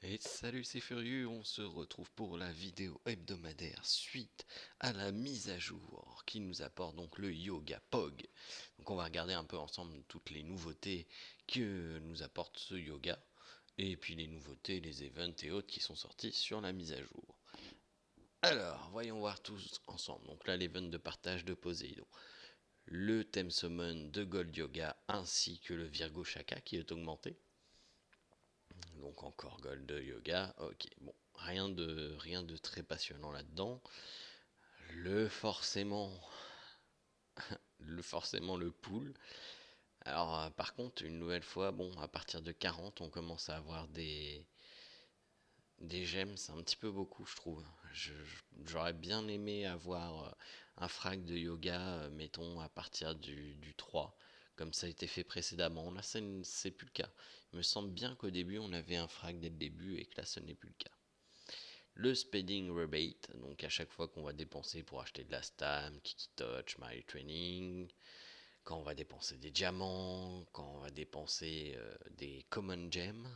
Et salut c'est Furieux, on se retrouve pour la vidéo hebdomadaire suite à la mise à jour qui nous apporte donc le Yoga Pog. Donc on va regarder un peu ensemble toutes les nouveautés que nous apporte ce yoga et puis les nouveautés, les events et autres qui sont sortis sur la mise à jour. Alors, voyons voir tous ensemble. Donc là, l'event de partage de Poséidon, le thème summon de Gold Yoga ainsi que le Virgo Shaka qui est augmenté. Donc encore Gold Yoga, ok, bon, rien de très passionnant là-dedans. Le forcément, le pool. Alors par contre, une nouvelle fois, bon, à partir de 40, on commence à avoir des gemmes, c'est un petit peu beaucoup, je trouve. J'aurais bien aimé avoir un frag de yoga, mettons, à partir du 3, comme ça a été fait précédemment. Là, c'est plus le cas. Il me semble bien qu'au début, on avait un frag dès le début et que là, ce n'est plus le cas. Le spending rebate, donc à chaque fois qu'on va dépenser pour acheter de la stam, Kiki Touch, My Training, quand on va dépenser des diamants, quand on va dépenser des common gems.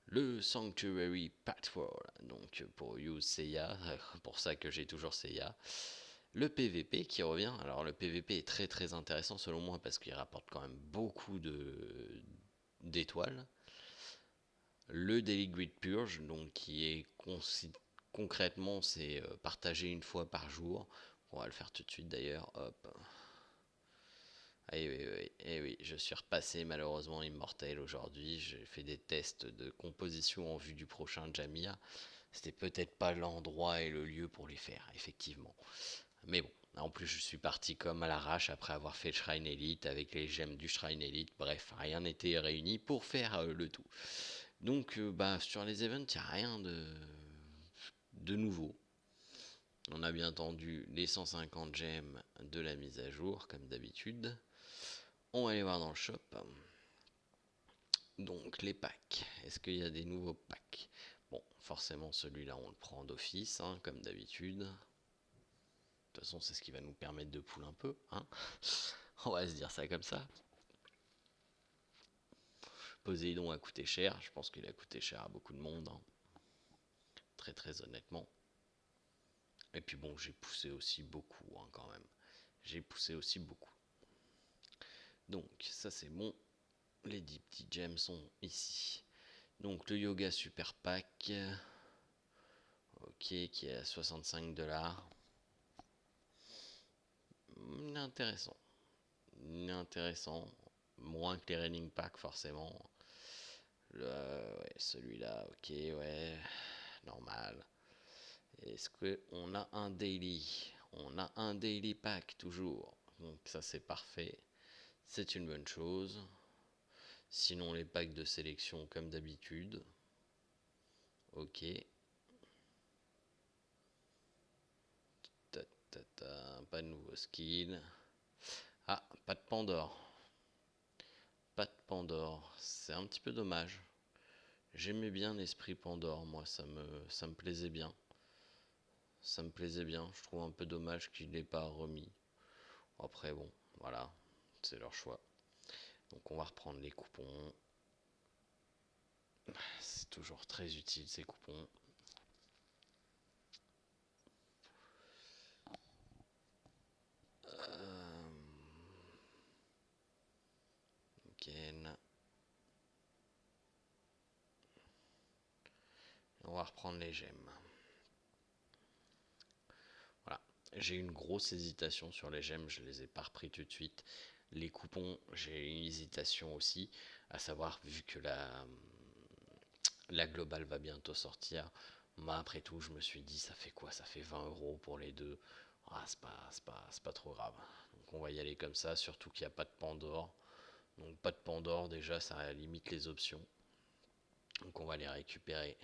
Le Sanctuary Patrol, donc pour use Seiya, pour ça que j'ai toujours Seiya. Le PVP qui revient, alors le PVP est très très intéressant selon moi parce qu'il rapporte quand même beaucoup d'étoiles. Le Daily Grid Purge, donc qui est concrètement, c'est partagé une fois par jour. On va le faire tout de suite d'ailleurs. Hop. Ah, oui, oui, oui, oui, je suis repassé malheureusement immortel aujourd'hui. J'ai fait des tests de composition en vue du prochain Jamia. C'était peut-être pas l'endroit et le lieu pour les faire, effectivement. Mais bon, en plus je suis parti comme à l'arrache après avoir fait le Shrine Elite avec les gemmes du Shrine Elite. Bref, rien n'était réuni pour faire le tout. Donc bah sur les events, il n'y a rien de nouveau. On a bien entendu les 150 gemmes de la mise à jour, comme d'habitude. On va aller voir dans le shop. Donc les packs. Est-ce qu'il y a des nouveaux packs? Bon, forcément celui-là on le prend d'office, hein, comme d'habitude. De toute façon c'est ce qui va nous permettre de pool un peu, hein. On va se dire ça comme ça. Poséidon a coûté cher, je pense qu'il a coûté cher à beaucoup de monde, hein. Très très honnêtement. Et puis bon, j'ai poussé aussi beaucoup, hein, quand même. J'ai poussé aussi beaucoup. Donc ça c'est bon. Les 10 petits gems sont ici. Donc le yoga super pack. Ok, qui est à 65 $. Intéressant. Intéressant. Moins que les Raining Pack forcément. Ouais, celui-là, ok, ouais. Normal. Est-ce qu'on a un daily? On a un daily pack toujours. Donc ça c'est parfait. C'est une bonne chose. Sinon les packs de sélection comme d'habitude. Ok. Ta, ta, ta. Pas de nouveau skill. Ah, pas de Pandore. Pas de Pandore. C'est un petit peu dommage. J'aimais bien l'esprit Pandore, moi, ça me plaisait bien. Ça me plaisait bien. Je trouve un peu dommage qu'il n'ait pas remis. Après, bon, voilà. C'est leur choix. Donc on va reprendre les coupons. C'est toujours très utile ces coupons. Nickel. On va reprendre les gemmes. Voilà. J'ai une grosse hésitation sur les gemmes, je les ai pas repris tout de suite. Les coupons, j'ai une hésitation aussi, à savoir vu que la globale va bientôt sortir. Moi, après tout, je me suis dit, ça fait quoi? Ça fait 20 € pour les deux. Ah, c'est pas trop grave. Donc on va y aller comme ça, surtout qu'il n'y a pas de Pandore. Donc pas de Pandore, déjà, ça limite les options. Donc on va les récupérer.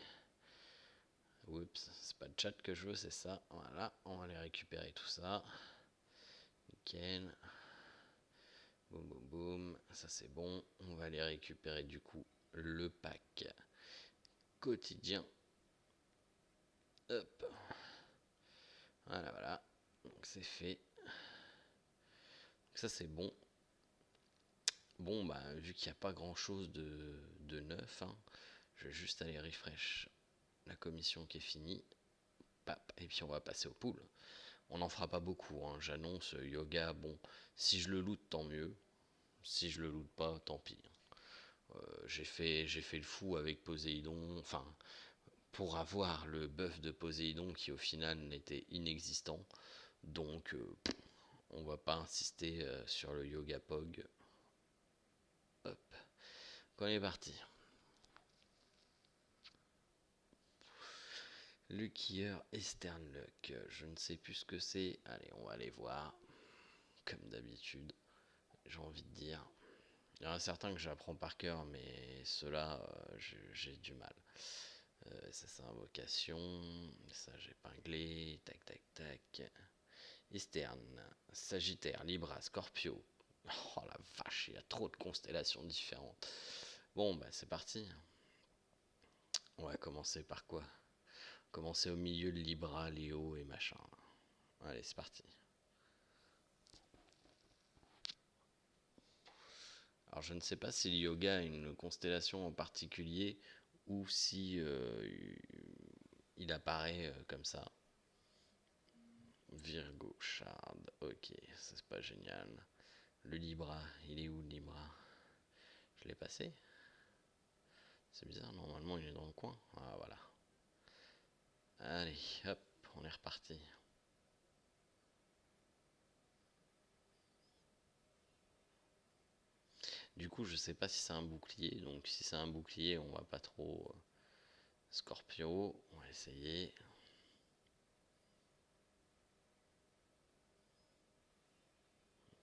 Oups, c'est pas le chat que je veux, c'est ça. Voilà, on va aller récupérer tout ça. Nickel. Boum boum boum. Ça c'est bon. On va aller récupérer du coup le pack quotidien. Hop. Voilà, voilà. Donc c'est fait. Donc ça c'est bon. Bon, bah, vu qu'il n'y a pas grand chose de neuf, hein, Je vais juste aller refresh la commission qui est finie. Pap, et puis on va passer au pool. On n'en fera pas beaucoup, hein. J'annonce yoga, bon, si je le loot, tant mieux. Si je le loot pas, tant pis. J'ai fait le fou avec Poséidon, enfin, pour avoir le buff de Poséidon qui au final n'était inexistant. Donc, on va pas insister sur le yoga pog. Hop, on est parti. Lucky Eastern Luck, je ne sais plus ce que c'est. Allez, on va aller voir. Comme d'habitude, j'ai envie de dire. Il y en a certains que j'apprends par cœur, mais ceux-là, j'ai du mal. Ça, c'est invocation. Ça, j'ai épinglé. Tac, tac, tac. Eastern, Sagittaire, Libra, Scorpio. Oh la vache, il y a trop de constellations différentes. Bon, bah c'est parti. On va commencer par quoi? Commencer au milieu de Libra, Léo et machin. Allez, c'est parti. Alors je ne sais pas si le yoga a une constellation en particulier ou si il apparaît comme ça. Virgo, Shard, ok, ça c'est pas génial. Le Libra, il est où le Libra? Je l'ai passé? C'est bizarre, normalement il est dans le coin. Ah voilà. Allez, hop, on est reparti. Du coup, je sais pas si c'est un bouclier, donc si c'est un bouclier, on va pas trop. Scorpio, on va essayer.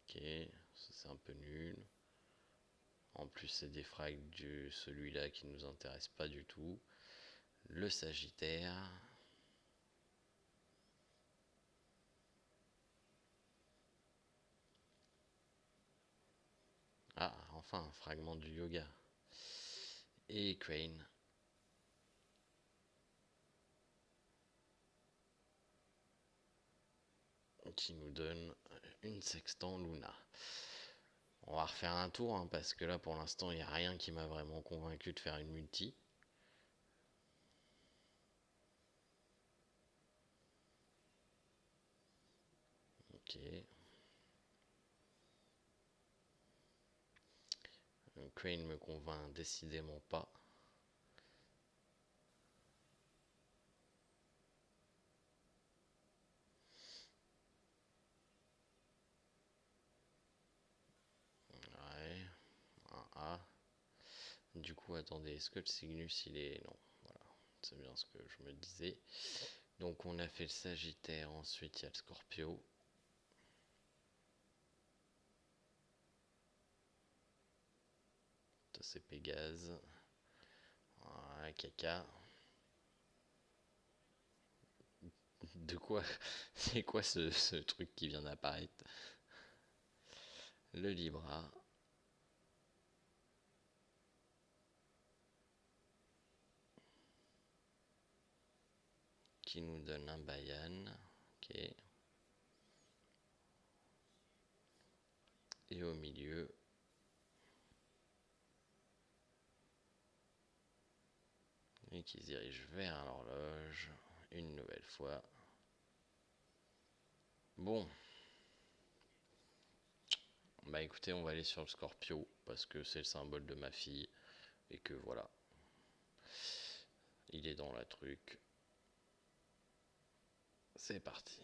Ok, ça c'est un peu nul. En plus, c'est des frags de celui-là qui nous intéresse pas du tout. Le Sagittaire. Ah, enfin, un fragment du yoga. Et Crane. Qui nous donne une sextant Luna. On va refaire un tour, hein, parce que là, pour l'instant, il n'y a rien qui m'a vraiment convaincu de faire une multi. Ok. Crane me convainc décidément pas. Ouais, un A. Du coup, attendez, est-ce que le Cygnus il est. Non, voilà, c'est bien ce que je me disais. Donc, on a fait le Sagittaire, ensuite il y a le Scorpio. Ça, c'est Pégase. Voilà, caca. De quoi? C'est quoi ce truc qui vient d'apparaître? Le Libra. Qui nous donne un Bayan. Ok. Et au milieu, et qui se dirige vers l'horloge une nouvelle fois. Bon, bah écoutez, on va aller sur le Scorpio parce que c'est le symbole de ma fille et que voilà, il est dans la truc. C'est parti.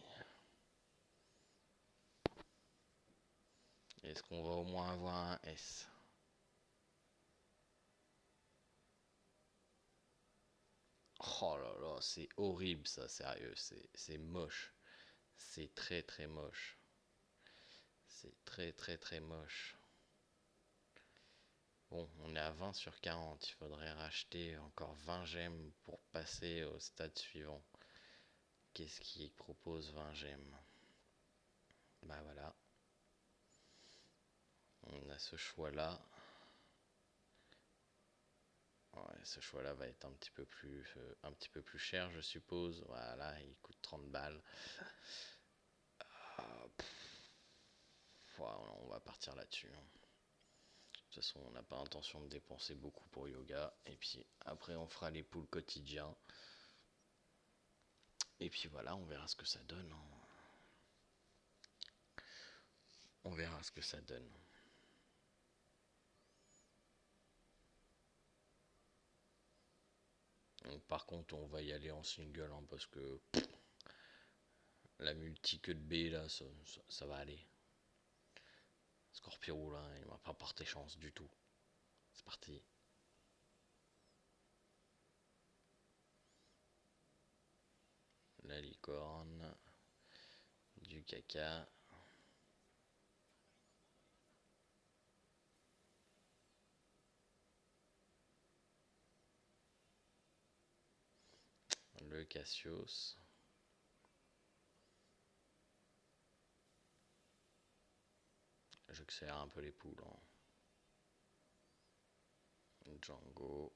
Est-ce qu'on va au moins avoir un S? Oh là là, c'est horrible ça, sérieux, c'est moche. C'est très très moche. C'est très très très moche. Bon, on est à 20 sur 40. Il faudrait racheter encore 20 gemmes pour passer au stade suivant. Qu'est-ce qui propose 20 gemmes? Bah voilà. On a ce choix-là. Ouais, ce choix-là va être un petit peu plus cher, je suppose. Voilà, il coûte 30 balles. Ah, on va partir là-dessus, hein. De toute toute façon, on n'a pas intention de dépenser beaucoup pour yoga. Et puis après, on fera les poules quotidiens. Et puis voilà, on verra ce que ça donne, hein. On verra ce que ça donne. Donc, par contre, on va y aller en single, hein, parce que la multi queue de B là, ça va aller. Scorpio là, il m'a pas porté chance du tout. C'est parti. La licorne, du caca. Le Cassius. J'accélère un peu les poules, hein. Django.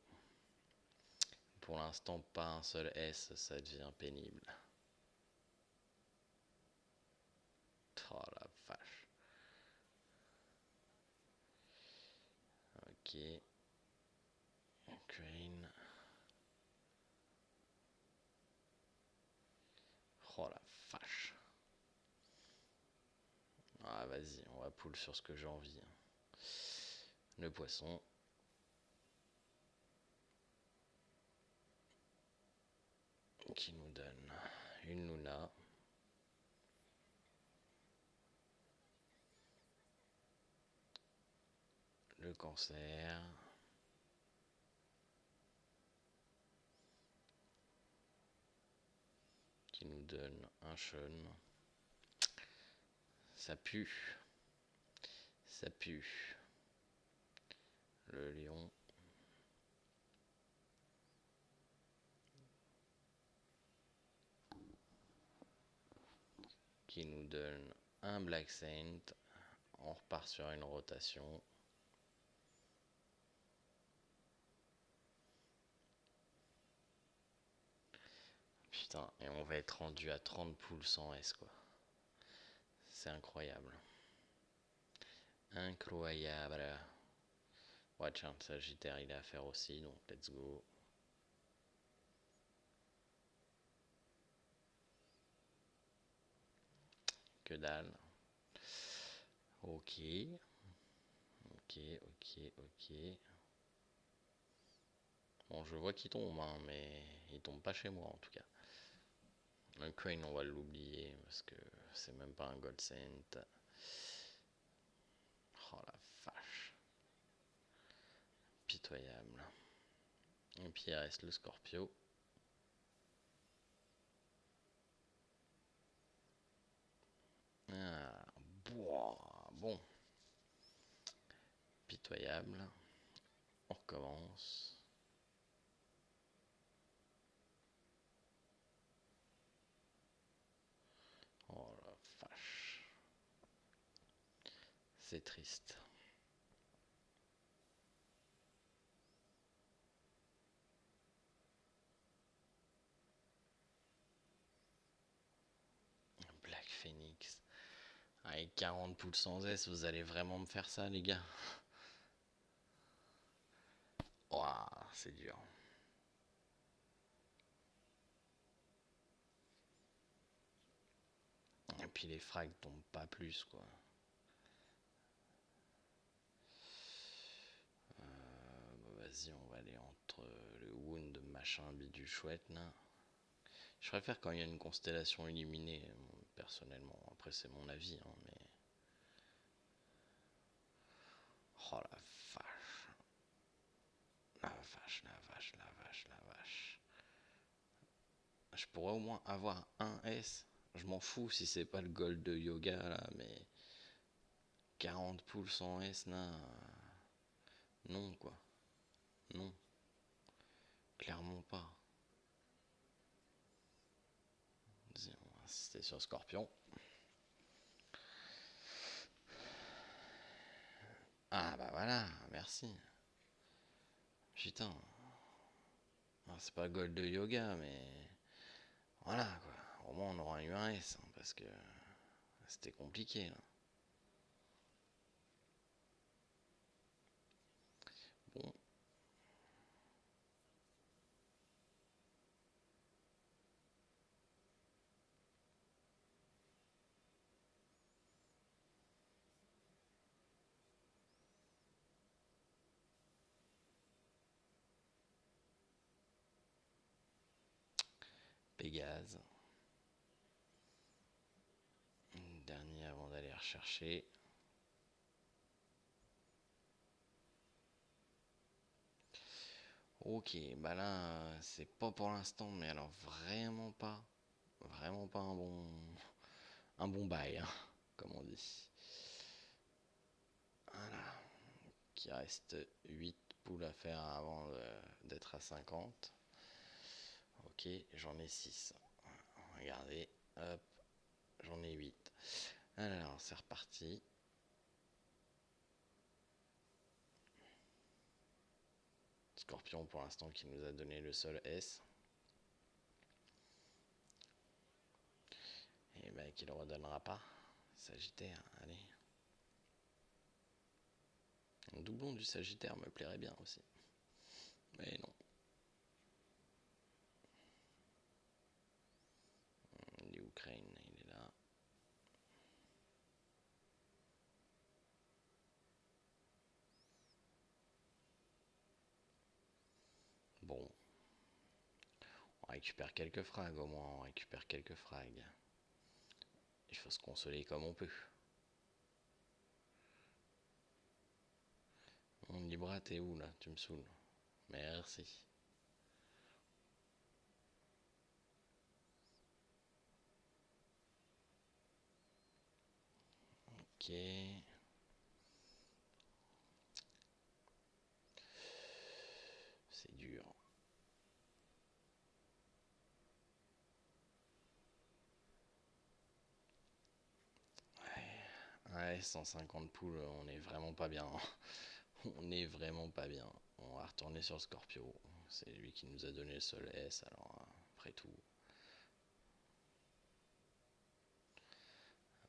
Pour l'instant, pas un seul S, ça devient pénible. Oh la vache. Ok. Crane. Oh la vache. Ah vas-y, on va pull sur ce que j'ai envie. Le poisson. Qui nous donne une Luna. Le cancer. Qui nous donne un Sean. Ça pue. Ça pue. Le lion. Qui nous donne un Black Saint. On repart sur une rotation. Putain, et on va être rendu à 30 poules sans S, quoi. C'est incroyable. Incroyable. Ouais, tiens, Sagittaire, il est à faire aussi, donc let's go. Que dalle. Ok. Ok, ok, ok. Bon, je vois qu'il tombe, hein, mais il tombe pas chez moi en tout cas. Le Crane, on va l'oublier parce que c'est même pas un Gold Cent. Oh la vache. Pitoyable. Et puis il reste le Scorpio. Ah, bon. Pitoyable. On recommence. Oh la vache. C'est triste. Black Phoenix. Avec 40 poules sans S, vous allez vraiment me faire ça, les gars? Ouah, c'est dur. Et puis les frags tombent pas plus, quoi. Vas-y, on va aller entre le Wound, machin, bidule chouette, là. Je préfère quand il y a une constellation illuminée, personnellement. Après, c'est mon avis, hein, mais... Oh la vache. La vache, la vache, la vache, la vache. Je pourrais au moins avoir un S. Je m'en fous si c'est pas le gold de yoga, là, mais... 40 poules sans S, là... Non, quoi. Non. Clairement pas. Vas-y, on va insister sur Scorpion. Ah bah voilà, merci. Putain. C'est pas gold de yoga, mais voilà quoi. Au moins on aura eu un S, hein, parce que c'était compliqué là. Pégase. Une dernière avant d'aller rechercher. Ok, bah là, c'est pas pour l'instant, mais alors vraiment pas un bon bail, hein, comme on dit. Voilà, qu'il reste 8 poules à faire avant d'être à 50. Ok, j'en ai 6. Regardez, hop, j'en ai 8. Alors, c'est reparti. Scorpion pour l'instant qui nous a donné le seul S. Et ben qui le redonnera pas. Sagittaire, allez. Un doublon du Sagittaire me plairait bien aussi. Mais non. L'Ukraine, il est là. Bon. On récupère quelques frags au moins, on récupère quelques frags. Il faut se consoler comme on peut. Mon Libra, t'es où là? Tu me saoules. Merci. Ok. C'est dur. Ouais, 150 poules, on est vraiment pas bien. On est vraiment pas bien. On va retourner sur Scorpio. C'est lui qui nous a donné le seul S, alors après tout.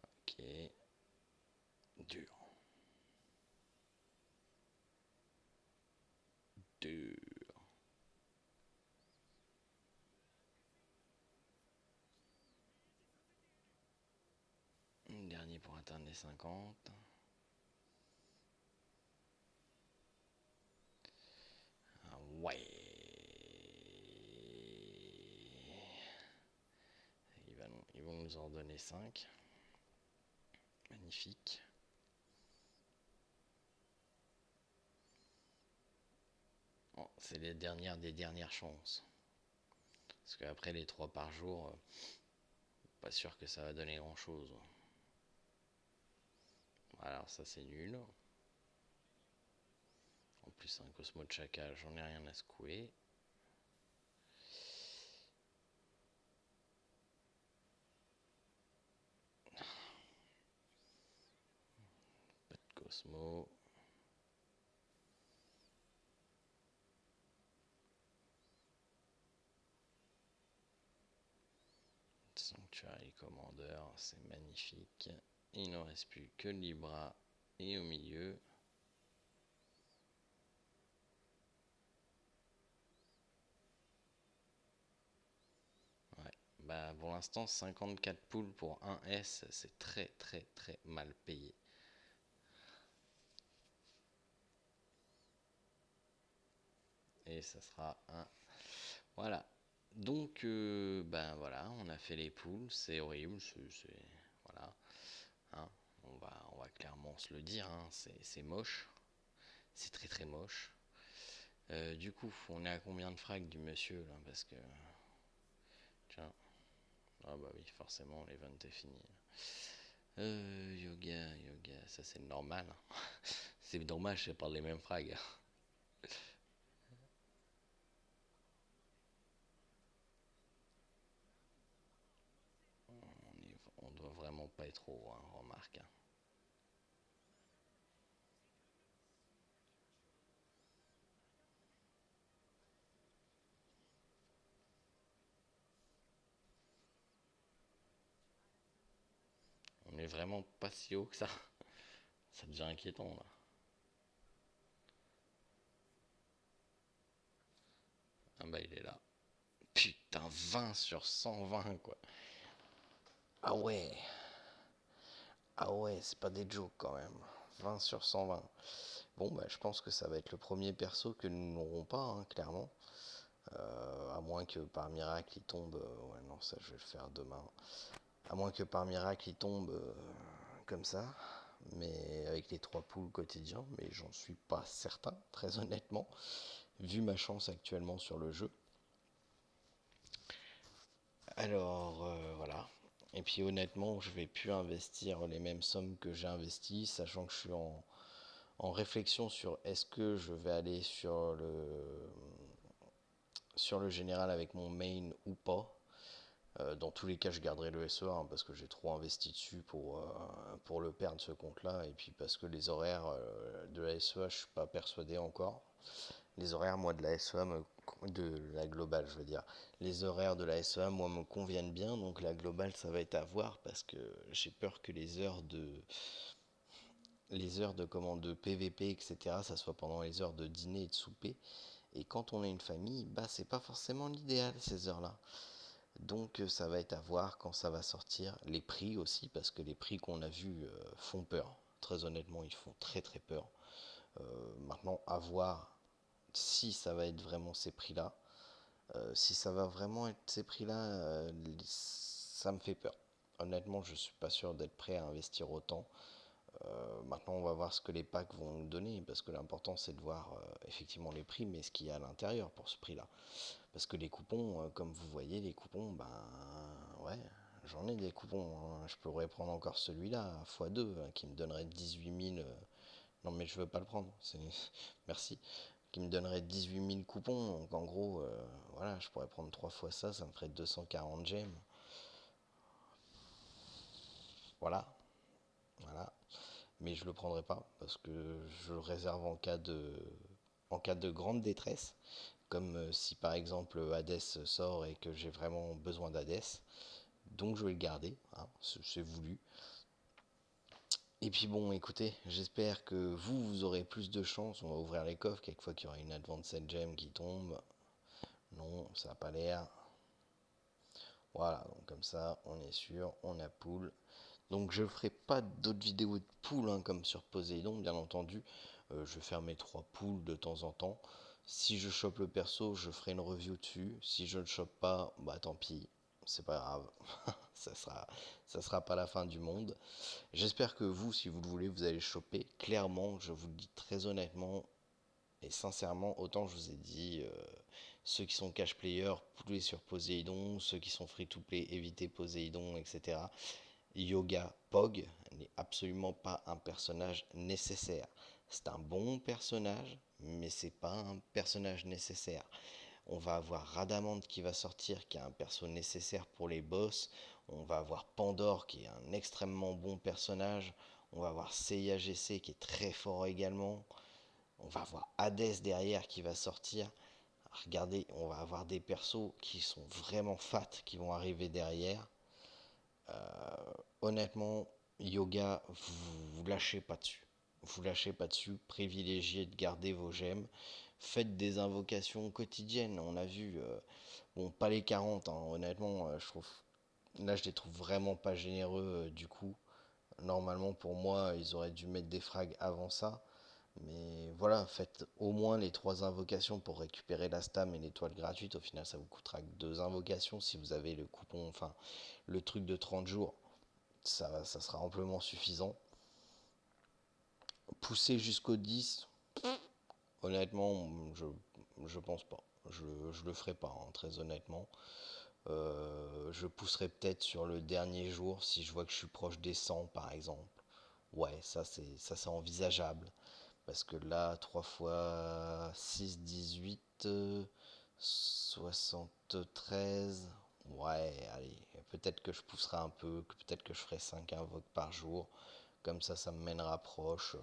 Ok. Dur. Dur. Dernier pour atteindre les 50. Ah ouais. Ils vont nous en donner 5. Magnifique. Bon, c'est les dernières des dernières chances. Parce qu'après les 3 par jour, pas sûr que ça va donner grand chose. Alors ça c'est nul. En plus un Cosmo de Chacal, j'en ai rien à secouer. Pas de Cosmo. Sanctuary Commander, c'est magnifique. Il ne reste plus que Libra et au milieu. Ouais. Bah pour l'instant 54 poules pour un S, c'est très très très mal payé. Et ça sera un. Voilà. Donc ben voilà, on a fait les poules, c'est horrible, voilà. Hein, on va clairement se le dire, hein, c'est moche. C'est très très moche. Du coup, on est à combien de frags du monsieur là? Parce que. Tiens. Ah bah oui, forcément, l'event est fini. Yoga, ça c'est normal. C'est dommage, c'est pas les mêmes frags. On doit vraiment pas être haut, hein, remarque. Hein. On est vraiment pas si haut que ça. Ça devient inquiétant là. Ah bah il est là. Putain, 20 sur 120 quoi. Ah ouais. Ah ouais, c'est pas des jokes quand même. 20 sur 120. Bon bah je pense que ça va être le premier perso que nous n'aurons pas, hein, clairement. À moins que par miracle il tombe. Ouais, non, ça je vais le faire demain. À moins que par miracle il tombe comme ça. Mais avec les 3 poules quotidiens, mais j'en suis pas certain, très honnêtement, vu ma chance actuellement sur le jeu. Alors voilà. Et puis honnêtement, je vais plus investir les mêmes sommes que j'ai investies, sachant que je suis en réflexion sur est-ce que je vais aller sur le général avec mon main ou pas. Dans tous les cas, je garderai le SEA hein, parce que j'ai trop investi dessus pour le perdre ce compte-là. Et puis parce que les horaires de la SEA, je suis pas persuadé encore. Les horaires, moi, de la SEA, de la globale, je veux dire. Les horaires de la SEA, moi, me conviennent bien. Donc la globale, ça va être à voir parce que j'ai peur que les heures de commande de PVP, etc., ça soit pendant les heures de dîner et de souper. Et quand on a une famille, bah c'est pas forcément l'idéal ces heures-là. Donc ça va être à voir quand ça va sortir. Les prix aussi, parce que les prix qu'on a vus font peur. Très honnêtement, ils font très très peur. Maintenant, à voir si ça va être vraiment ces prix-là. Si ça va vraiment être ces prix-là, ça me fait peur. Honnêtement, je suis pas sûr d'être prêt à investir autant. Maintenant, on va voir ce que les packs vont nous donner, parce que l'important c'est de voir effectivement les prix, mais ce qu'il y a à l'intérieur pour ce prix-là. Parce que les coupons, comme vous voyez, les coupons, ben ouais, j'en ai des coupons, hein. Je pourrais prendre encore celui-là, x2, qui me donnerait 18 000. Non, mais je veux pas le prendre, merci. Qui me donnerait 18 000 coupons. Donc en gros, voilà, je pourrais prendre 3 fois ça, ça me ferait 240 gemmes. Voilà, voilà. Mais je le prendrai pas parce que je le réserve en cas de grande détresse. Comme si par exemple Hades sort et que j'ai vraiment besoin d'Hades. Donc je vais le garder, hein, c'est voulu. Et puis bon, écoutez, j'espère que vous aurez plus de chance. On va ouvrir les coffres, quelquefois qu'il y aura une Advanced Gem qui tombe. Non, ça n'a pas l'air. Voilà, donc comme ça, on est sûr, on a poule. Donc je ferai pas d'autres vidéos de poules hein, comme sur Poséidon, bien entendu. Je vais faire mes 3 poules de temps en temps. Si je chope le perso, je ferai une review dessus. Si je le chope pas, bah tant pis, c'est pas grave. ça sera pas la fin du monde. J'espère que vous, si vous le voulez, vous allez le choper. Clairement, je vous le dis très honnêtement et sincèrement, autant je vous ai dit, ceux qui sont cash player, poulet sur Poséidon, ceux qui sont free to play, évitez Poséidon, etc. Yoga Pog n'est absolument pas un personnage nécessaire. C'est un bon personnage, mais c'est pas un personnage nécessaire. On va avoir Radamante qui va sortir, qui est un perso nécessaire pour les boss. On va avoir Pandore qui est un extrêmement bon personnage. On va avoir Seiya GC qui est très fort également. On va avoir Hades derrière qui va sortir. Regardez, on va avoir des persos qui sont vraiment fat qui vont arriver derrière. Honnêtement, Yoga, vous lâchez pas dessus. Vous lâchez pas dessus. Privilégiez de garder vos gemmes. Faites des invocations quotidiennes. On a vu, bon, pas les 40, hein, honnêtement, je trouve. Là, je les trouve vraiment pas généreux du coup. Normalement, pour moi, ils auraient dû mettre des frags avant ça. Mais voilà, faites au moins les 3 invocations pour récupérer la stam et l'étoile gratuite. Au final, ça vous coûtera que 2 invocations si vous avez le coupon, enfin le truc de 30 jours. Ça sera amplement suffisant. Pousser jusqu'au 10, honnêtement, je pense pas. Je le ferai pas, hein, très honnêtement. Je pousserai peut-être sur le dernier jour si je vois que je suis proche des 100 par exemple. Ouais, ça c'est envisageable. Parce que là, 3 fois 6, 18, 73. Ouais, allez, peut-être que je pousserai un peu, peut-être que je ferai 5 invoques par jour. Comme ça me mènera proche.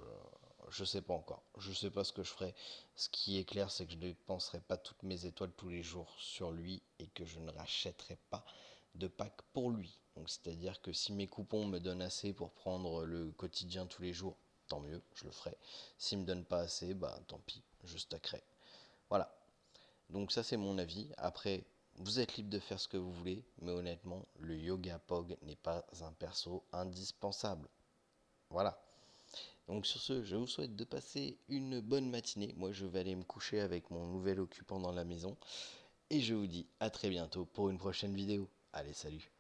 Je sais pas encore. Je sais pas ce que je ferai. Ce qui est clair, c'est que je ne dépenserai pas toutes mes étoiles tous les jours sur lui et que je ne rachèterai pas de pack pour lui. Donc c'est-à-dire que si mes coupons me donnent assez pour prendre le quotidien tous les jours, tant mieux, je le ferai. S'il me donne pas assez, bah tant pis, je stackerai. Voilà. Donc ça c'est mon avis. Après, vous êtes libre de faire ce que vous voulez, mais honnêtement, le Yoga Pog n'est pas un perso indispensable. Voilà. Donc sur ce, je vous souhaite de passer une bonne matinée. Moi je vais aller me coucher avec mon nouvel occupant dans la maison. Et je vous dis à très bientôt pour une prochaine vidéo. Allez, salut!